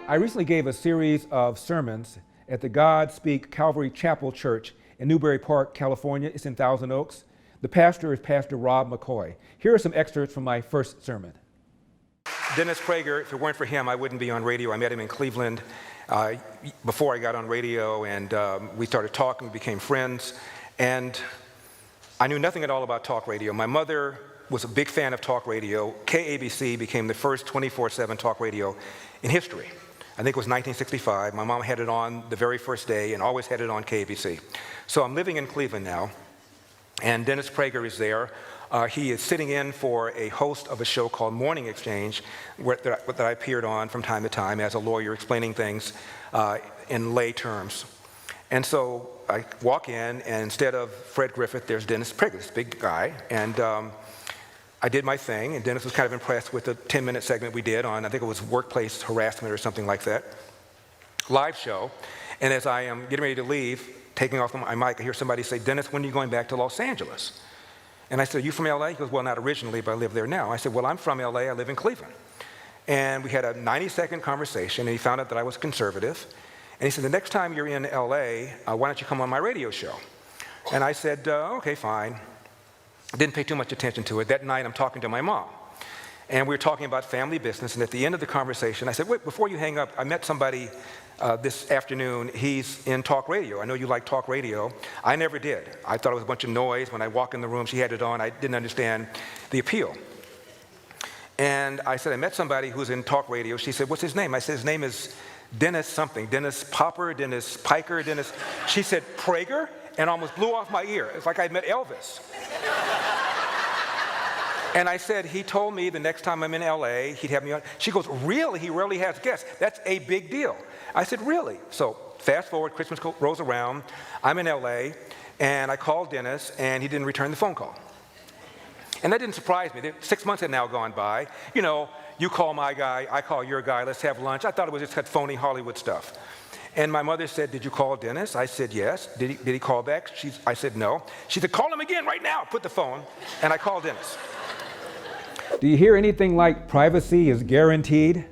I recently gave a series of sermons at the God Speak Calvary Chapel Church in Newbury Park, California. It's in Thousand Oaks. The pastor is Pastor Rob McCoy. Here are some excerpts from my first sermon. Dennis Prager, if it weren't for him, I wouldn't be on radio. I met him in Cleveland before I got on radio, and we started talking, we became friends, and I knew nothing at all about talk radio. My mother was a big fan of talk radio. KABC became the first 24/7 talk radio in history. I think it was 1965. My mom had it on the very first day and always had it on KABC. So I'm living in Cleveland now, and Dennis Prager is there. He is sitting in for a host of a show called Morning Exchange that I appeared on from time to time as a lawyer explaining things in lay terms. And so I walk in, and instead of Fred Griffith, there's Dennis Prager, this big guy. And I did my thing, and Dennis was kind of impressed with the 10-minute segment we did on, I think it was workplace harassment or something like that, live show. And as I am getting ready to leave, taking off my mic, I hear somebody say, "Dennis, when are you going back to Los Angeles?" And I said, "Are you from LA?" He goes, "Well, not originally, but I live there now." I said, "Well, I'm from LA, I live in Cleveland." And we had a 90-second conversation, and he found out that I was conservative. And he said, "The next time you're in LA, why don't you come on my radio show?" And I said, "Okay, fine." Didn't pay too much attention to it. That night, I'm talking to my mom. And we were talking about family business, and at the end of the conversation, I said, "Wait, before you hang up, I met somebody this afternoon. He's in talk radio. I know you like talk radio." I never did. I thought it was a bunch of noise. When I walk in the room, she had it on. I didn't understand the appeal. And I said, "I met somebody who's in talk radio." She said, "What's his name?" I said, "His name is Dennis something. Dennis Popper, Dennis Piker, Dennis." She said, "Prager?" And almost blew off my ear. It's like I'd met Elvis. And I said, "He told me the next time I'm in LA, he'd have me on." She goes, "Really? He rarely has guests. That's a big deal." I said, "Really?" So fast forward, Christmas rolls around. I'm in LA, and I called Dennis, and he didn't return the phone call. And that didn't surprise me. 6 months had now gone by. You know, you call my guy, I call your guy, let's have lunch. I thought it was just that phony Hollywood stuff. And my mother said, "Did you call Dennis?" I said, "Yes." Did he call back?" I said, "No." She said, "Call him again right now." Put the phone, and I called Dennis. Do you hear anything like privacy is guaranteed?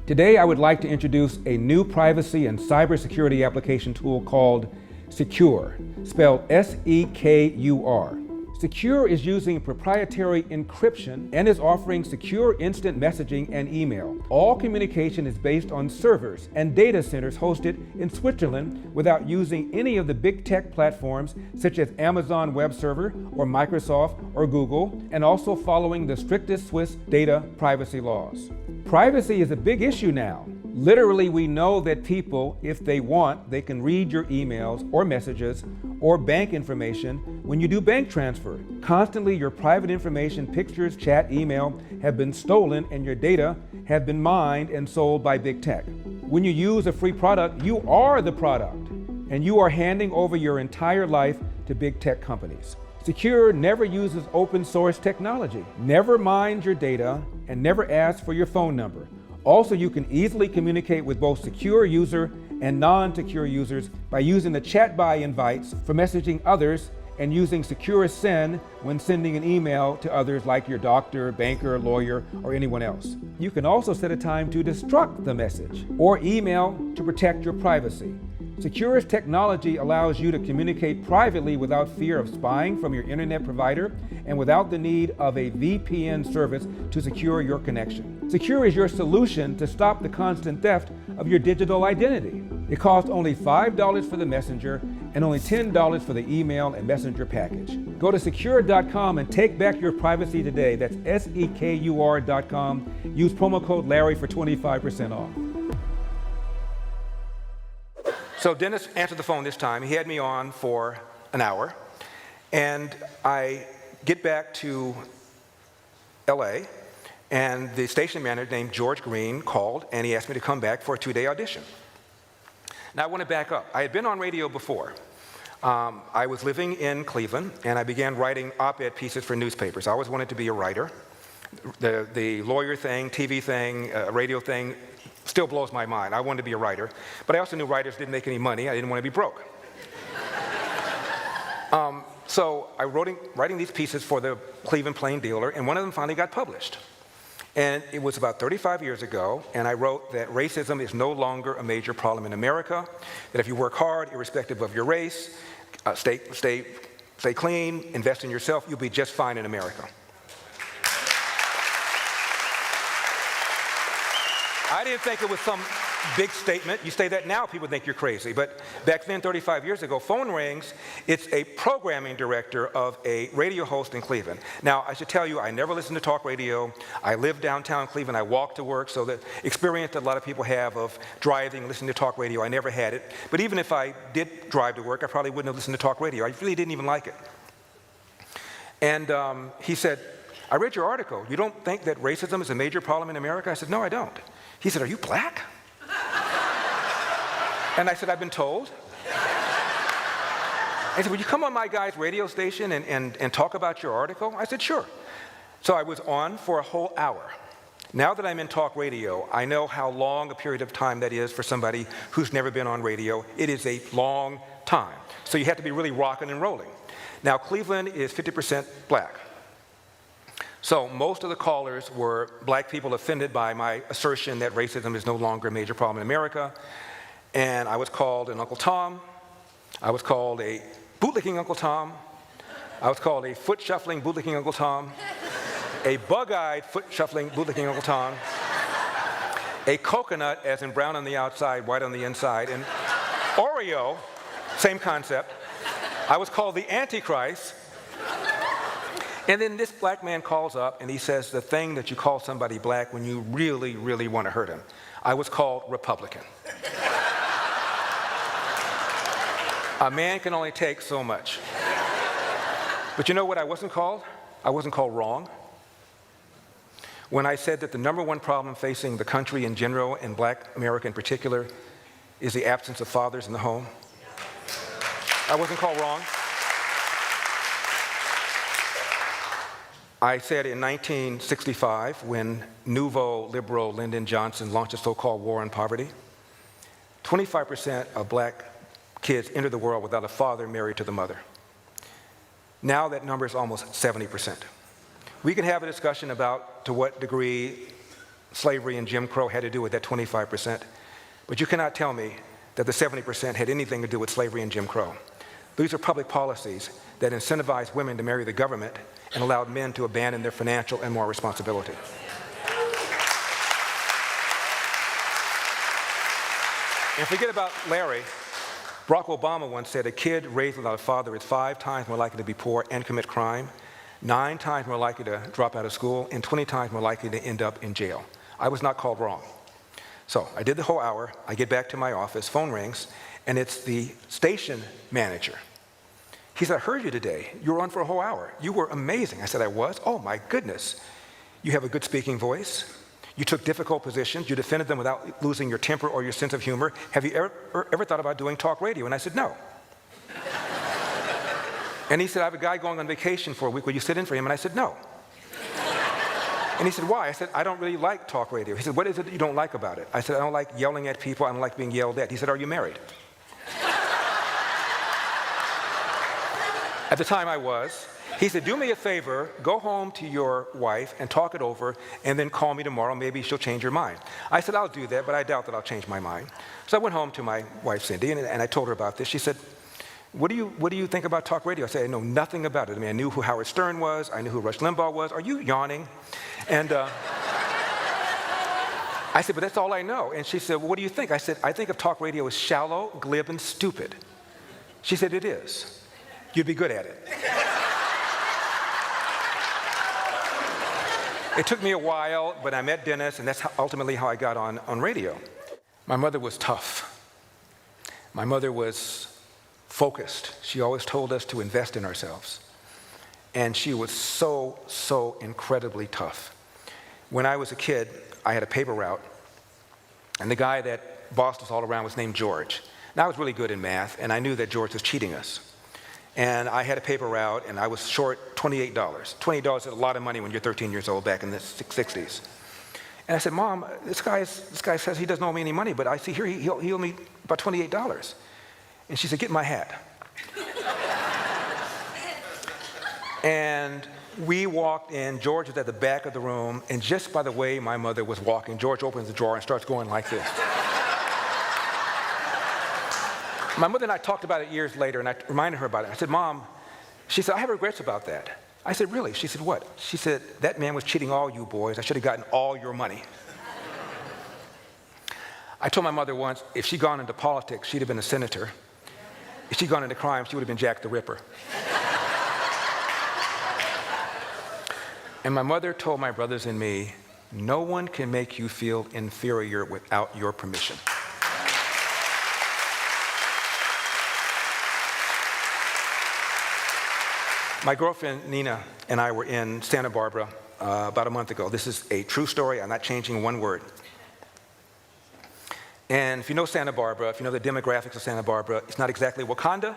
Today, I would like to introduce a new privacy and cybersecurity application tool called Secure, spelled S-E-K-U-R. Secure is using proprietary encryption and is offering secure instant messaging and email. All communication is based on servers and data centers hosted in Switzerland without using any of the big tech platforms such as Amazon Web Server or Microsoft or Google, and also following the strictest Swiss data privacy laws. Privacy is a big issue now. Literally, we know that people, if they want, they can read your emails or messages or bank information when you do bank transfer. Constantly, your private information, pictures, chat, email have been stolen, and your data have been mined and sold by big tech. When you use a free product, you are the product, and you are handing over your entire life to big tech companies. Secure never uses open source technology, never mines your data, and never asks for your phone number. Also, you can easily communicate with both secure user and non-secure users by using the chat by invites for messaging others and using Secure Send when sending an email to others like your doctor, banker, lawyer, or anyone else. You can also set a time to destruct the message or email to protect your privacy. Secure's technology allows you to communicate privately without fear of spying from your internet provider and without the need of a VPN service to secure your connection. Secure is your solution to stop the constant theft of your digital identity. It costs only $5 for the messenger and only $10 for the email and messenger package. Go to secure.com and take back your privacy today. That's SEKUR.com. Use promo code Larry for 25% off. So Dennis answered the phone this time. He had me on for an hour. And I get back to LA, and the station manager named George Green called, and he asked me to come back for a 2-day audition. Now I want to back up. I had been on radio before. I was living in Cleveland, and I began writing op-ed pieces for newspapers. I always wanted to be a writer. The lawyer thing, TV thing, radio thing, still blows my mind. I wanted to be a writer, but I also knew writers didn't make any money. I didn't want to be broke. So I writing these pieces for the Cleveland Plain Dealer, and one of them finally got published. And it was about 35 years ago, and I wrote that racism is no longer a major problem in America, that if you work hard, irrespective of your race, stay clean, invest in yourself, you'll be just fine in America. I didn't think it was some big statement. You say that now, people think you're crazy. But back then, 35 years ago, phone rings. It's a programming director of a radio host in Cleveland. Now, I should tell you, I never listened to talk radio. I live downtown Cleveland. I walk to work. So the experience that a lot of people have of driving, listening to talk radio, I never had it. But even if I did drive to work, I probably wouldn't have listened to talk radio. I really didn't even like it. And he said, I read your article. You don't think that racism is a major problem in America? I said, no, I don't. He said, are you black? And I said, I've been told. He said, would you come on my guy's radio station and talk about your article? I said, sure. So I was on for a whole hour. Now that I'm in talk radio, I know how long a period of time that is for somebody who's never been on radio. It is a long time. So you have to be really rocking and rolling. Now, Cleveland is 50% black. So most of the callers were black people offended by my assertion that racism is no longer a major problem in America. And I was called an Uncle Tom. I was called a bootlicking Uncle Tom. I was called a foot-shuffling bootlicking Uncle Tom. A bug-eyed foot-shuffling bootlicking Uncle Tom. A coconut, as in brown on the outside, white on the inside. And Oreo, same concept. I was called the Antichrist. And then this black man calls up and he says the thing that you call somebody black when you really, really want to hurt him. I was called Republican. A man can only take so much. But you know what I wasn't called? I wasn't called wrong. When I said that the number one problem facing the country in general and black America in particular is the absence of fathers in the home. I wasn't called wrong. I said in 1965, when nouveau liberal Lyndon Johnson launched a so-called war on poverty, 25% of black kids enter the world without a father married to the mother. Now that number is almost 70%. We can have a discussion about to what degree slavery and Jim Crow had to do with that 25%, but you cannot tell me that the 70% had anything to do with slavery and Jim Crow. These are public policies that incentivize women to marry the government and allowed men to abandon their financial and moral responsibility. And forget about Larry. Barack Obama once said, a kid raised without a father is 5 times more likely to be poor and commit crime, 9 times more likely to drop out of school, and 20 times more likely to end up in jail. I was not called wrong. So I did the whole hour. I get back to my office, phone rings, and it's the station manager. He said, I heard you today. You were on for a whole hour. You were amazing. I said, I was? Oh, my goodness. You have a good speaking voice. You took difficult positions. You defended them without losing your temper or your sense of humor. Have you ever thought about doing talk radio? And I said, no. And he said, I have a guy going on vacation for a week. Will you sit in for him? And I said, no. And he said, why? I said, I don't really like talk radio. He said, what is it that you don't like about it? I said, I don't like yelling at people. I don't like being yelled at. He said, are you married? At the time I was. He said, do me a favor, go home to your wife and talk it over, and then call me tomorrow. Maybe she'll change your mind. I said, I'll do that, but I doubt that I'll change my mind. So I went home to my wife, Cindy, and I told her about this. She said, what do you think about talk radio? I said, I know nothing about it. I mean, I knew who Howard Stern was. I knew who Rush Limbaugh was. Are you yawning? And I said, but that's all I know. And she said, well, what do you think? I said, I think of talk radio as shallow, glib, and stupid. She said, it is. You'd be good at it. It took me a while, but I met Dennis, and that's ultimately how I got on radio. My mother was tough. My mother was focused. She always told us to invest in ourselves. And she was so incredibly tough. When I was a kid, I had a paper route, and the guy that bossed us all around was named George. Now I was really good in math, and I knew that George was cheating us. And I had a paper route, and I was short $28. $28 is a lot of money when you're 13 years old back in the 60s. And I said, Mom, this guy says he doesn't owe me any money, but I see here he owed me about $28. And she said, get in my hat. And We walked in, George was at the back of the room, and just by the way my mother was walking, George opens the drawer and starts going like this. My mother and I talked about it years later, and I reminded her about it. I said, Mom, she said, I have regrets about that. I said, really? She said, what? She said, that man was cheating all you boys. I should have gotten all your money. I told my mother once, if she'd gone into politics, she'd have been a senator. If she'd gone into crime, she would have been Jack the Ripper. And my mother told my brothers and me, no one can make you feel inferior without your permission. My girlfriend, Nina, and I were in Santa Barbara about a month ago. This is a true story. I'm not changing one word. And if you know Santa Barbara, if you know the demographics of Santa Barbara, it's not exactly Wakanda.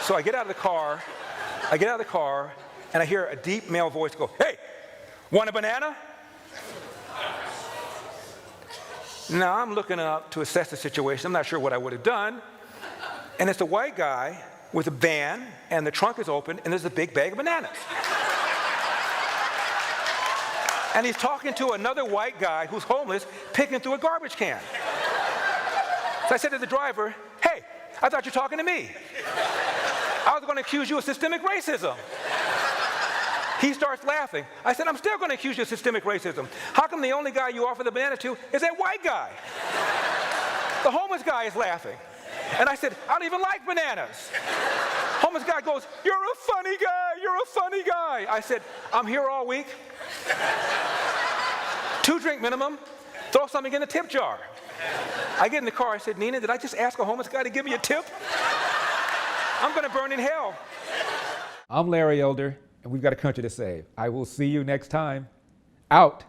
So I get out of the car, and I hear a deep male voice go, hey, want a banana? Now I'm looking up to assess the situation. I'm not sure what I would have done. And it's a white guy with a van, and the trunk is open, and there's a big bag of bananas. And he's talking to another white guy who's homeless, picking through a garbage can. So I said to the driver, hey, I thought you were talking to me. I was going to accuse you of systemic racism. He starts laughing. I said, I'm still going to accuse you of systemic racism. How come the only guy you offer the banana to is that white guy? The homeless guy is laughing. And I said, I don't even like bananas. Homeless guy goes, you're a funny guy, you're a funny guy. I said, I'm here all week. 2 drink minimum, throw something in the tip jar. I get in the car, I said, Nina, did I just ask a homeless guy to give me a tip? I'm gonna burn in hell. I'm Larry Elder, and we've got a country to save. I will see you next time. Out.